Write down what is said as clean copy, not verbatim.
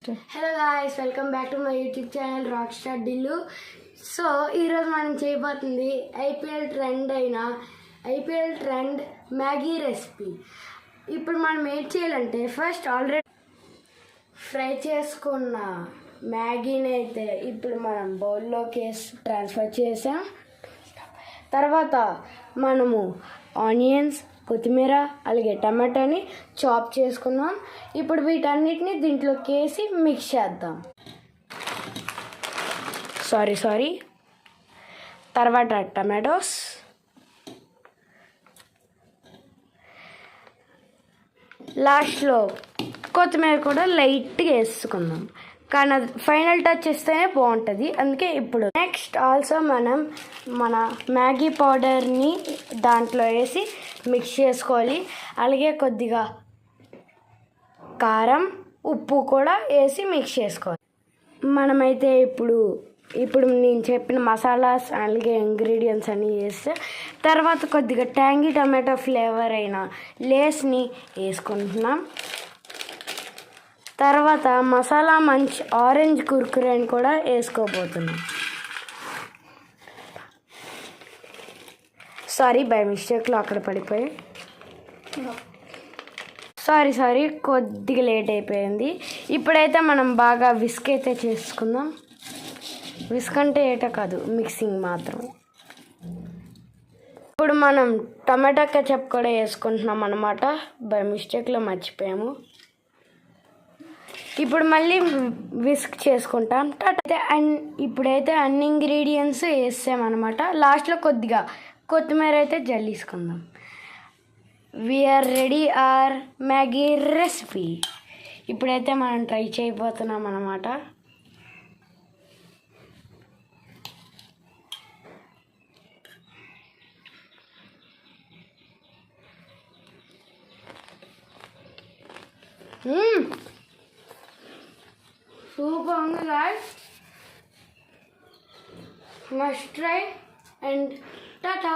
Hello guys, welcome back to my YouTube channel rock star Dillu. So ఈరోజు మనం చేయబోతుంది IPL trend Maggi recipe. ఇప్పుడు మనం ఏం చేయాలంటే ఫస్ట్ ఆల్రెడీ ఫ్రై చేసుకున్న మ్యాగీని అయితే ఇప్పుడు మనం బౌల్లోకి ట్రాన్స్ఫర్ చేసాం. తర్వాత మనము ఆనియన్స్, కొత్తిమీర, అలాగే టమాటాని చాప్ చేసుకున్నాం. ఇప్పుడు వీటన్నిటిని దీంట్లోకి వేసి మిక్స్ చేద్దాం. సారీ తర్వాత టమాటోస్, లాస్ట్లో కొత్తిమీర కూడా లైట్గా వేసుకుందాం, కానీ అది ఫైనల్ టచ్ ఇస్తేనే బాగుంటుంది. అందుకే ఇప్పుడు నెక్స్ట్ ఆల్సో మనం మన మ్యాగీ పౌడర్ని దాంట్లో వేసి మిక్స్ చేసుకోవాలి. అలాగే కొద్దిగా కారం, ఉప్పు కూడా వేసి మిక్స్ చేసుకోవాలి. మనమైతే ఇప్పుడు నేను చెప్పిన మసాలాస్ అలాగే ఇంగ్రీడియంట్స్ అన్నీ వేస్తే తర్వాత కొద్దిగా ట్యాంగీ టమాటో ఫ్లేవర్ అయిన లేస్ని వేసుకుంటున్నాం. తర్వాత మసాలా మంచ్ ఆరెంజ్ కుర్కురేని కూడా వేసుకోబోతున్నాం. సారీ, బై మిస్టేక్లో అక్కడ పడిపోయి సారీ కొద్దిగా లేట్ అయిపోయింది. ఇప్పుడైతే మనం బాగా విస్క్ అయితే చేసుకుందాం. విస్క్ అంటే ఏటో కాదు, మిక్సింగ్ మాత్రం. ఇప్పుడు మనం టమాటా కెచప్ కూడా వేసుకుంటున్నాం అన్నమాట. బై మిస్టేక్లో మర్చిపోయాము. ఇప్పుడు మళ్ళీ విస్క్ చేసుకుంటాం. ఇప్పుడైతే అన్ని ఇంగ్రీడియంట్స్ వేసామన్నమాట. లాస్ట్లో కొద్దిగా కొత్తిమీర అయితే జల్లిసుకుందాం. We are ready our Maggi recipe. ఇప్పుడైతే మనం ట్రై చేయబోతున్నాం అన్నమాట. సూపర్ ఉంది guys, must try and Tata.